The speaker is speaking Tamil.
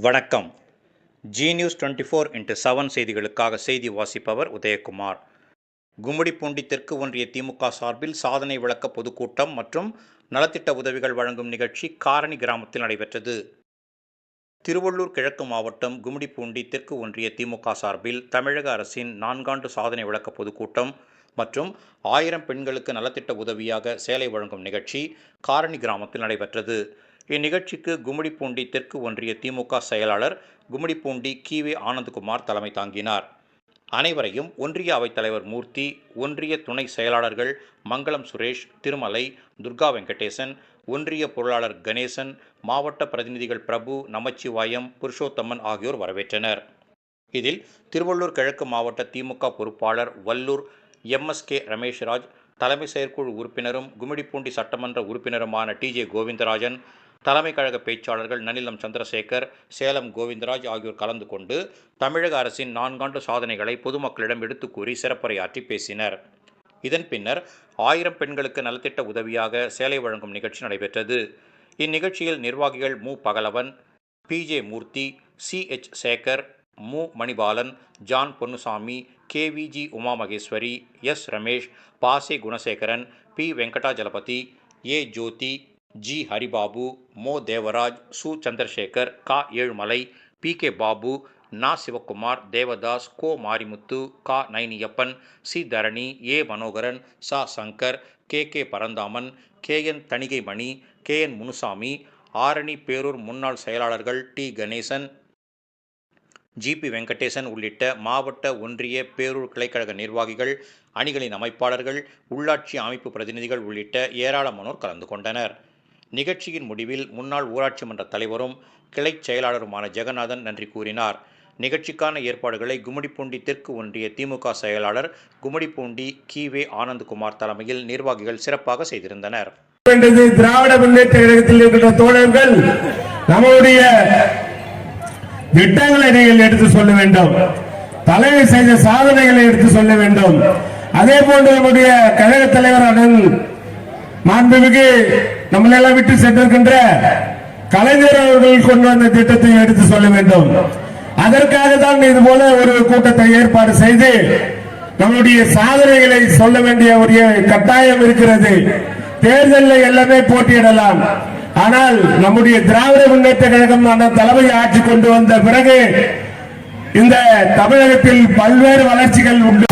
வணக்கம். ஜி நியூஸ் 24x7 செய்திகளுக்காக செய்தி வாசிப்பவர் உதயகுமார். கும்மிடிப்பூண்டி தெற்கு ஒன்றிய திமுக சார்பில் சாதனை விளக்க பொதுக்கூட்டம் மற்றும் நலத்திட்ட உதவிகள் வழங்கும் நிகழ்ச்சி காரணி கிராமத்தில் நடைபெற்றது. திருவள்ளூர் கிழக்கு மாவட்டம் கும்மிடிப்பூண்டி தெற்கு ஒன்றிய திமுக சார்பில் தமிழக அரசின் 4ஆண்டு சாதனை விளக்க பொதுக்கூட்டம் மற்றும் 1000 பெண்களுக்கு நலத்திட்ட உதவியாக சேலை வழங்கும் நிகழ்ச்சி காரணி கிராமத்தில் நடைபெற்றது. இந்நிகழ்ச்சிக்கு கும்மிடிப்பூண்டி தெற்கு ஒன்றிய திமுக செயலாளர் கும்மிடிப்பூண்டி கி.வே. ஆனந்த்குமார் தலைமை தாங்கினார். அனைவரையும் ஒன்றிய அவைத்தலைவர் மூர்த்தி, ஒன்றிய துணை செயலாளர்கள் மங்களம் சுரேஷ், திருமலை, துர்கா வெங்கடேசன், ஒன்றிய பொருளாளர் கணேசன், மாவட்ட பிரதிநிதிகள் பிரபு, நமச்சிவாயம், புருஷோத்தமன் ஆகியோர் வரவேற்றனர். இதில் திருவள்ளூர் கிழக்கு மாவட்ட திமுக பொறுப்பாளர் வல்லூர் எம்.எஸ்.கே. ரமேஷ்ராஜ், தலைமை செயற்குழு உறுப்பினரும் கும்மிடிப்பூண்டி சட்டமன்ற உறுப்பினருமான டி.ஜே. கோவிந்தராஜன், தலைமை கழக பேச்சாளர்கள் நனிலம் சந்திரசேகர், சேலம் கோவிந்தராஜ் ஆகியோர் கலந்து கொண்டு தமிழக அரசின் 4ஆண்டு சாதனைகளை பொதுமக்களிடம் எடுத்துக் கூறி சிறப்புரையாற்றி பேசினர். இதன் பின்னர் 1000 பெண்களுக்கு நலத்திட்ட உதவியாக சேலை வழங்கும் நிகழ்ச்சி நடைபெற்றது. இந்நிகழ்ச்சியில் நிர்வாகிகள் மு. பகலவன், பி.ஜே. மூர்த்தி, சி.எச். சேகர், மு. Manibalan, John Ponnusamy, KVG. Uma Maheswari, S. Ramesh, பாசே Gunasekaran, P. Venkatajalapathy, A. Jothi, G. Haribabu, மோ. தேவராஜ், சு. சந்திரசேகர், கா. ஏழுமலை, பி. கே. பாபு, நா. சிவக்குமார், தேவதாஸ், கோ. மாரிமுத்து, கா. நைனியப்பன், சி. Dharani, A. மனோகரன், சா. Sankar, K. Paranthaman, KN. Thanigaimani, KN. Munusamy, Arani பேரூர் முன்னாள் செயலாளர்கள் டி. கணேசன், ஜி.பி. வெங்கடேசன் உள்ளிட்ட மாவட்ட, ஒன்றிய, பேரூர் கிளைக்கழக நிர்வாகிகள், அணிகளின் அமைப்பாளர்கள், உள்ளாட்சி அமைப்பு பிரதிநிதிகள் உள்ளிட்ட ஏராளமானோர் கலந்து கொண்டனர். நிகழ்ச்சியின் முடிவில் முன்னாள் ஊராட்சி மன்ற தலைவரும் கிளை செயலாளருமான ஜெகநாதன் நன்றி கூறினார். நிகழ்ச்சிக்கான ஏற்பாடுகளை கும்மிடிப்பூண்டி தெற்கு ஒன்றிய திமுக செயலாளர் கும்மிடிப்பூண்டி கி.வே. ஆனந்த்குமார் தலைமையில் நிர்வாகிகள் சிறப்பாக செய்திருந்தனர். திராவிட முன்னேற்ற கழகத்தில் இருக்கிற தோழர்கள் நம்முடைய திட்டங்களை நீங்கள் எடுத்து சொல்ல வேண்டும், தலைமை செய்த சாதனைகளை எடுத்து சொல்ல வேண்டும். அதே போன்று நம்முடைய கழக தலைவர் அண்ணன் மாண்புமிகு நம்மளெல்லாம் விட்டு சென்றிருக்கின்ற கலைஞர் அவர்கள் கொண்டு வந்த திட்டத்தை எடுத்து சொல்ல வேண்டும். அதற்காக தான் இது போல ஒரு கூட்டத்தை ஏற்பாடு செய்து நம்முடைய சாதனைகளை சொல்ல வேண்டிய ஒரு கட்டாயம் இருக்கிறது. தேர்தலில் எல்லாமே போட்டியிடலாம், ஆனால் நம்முடைய திராவிட முன்னேற்ற கழகம் தலைமை ஆட்சி கொண்டு வந்த பிறகு இந்த தமிழகத்தில் பல்வேறு வளர்ச்சிகள் உண்டு.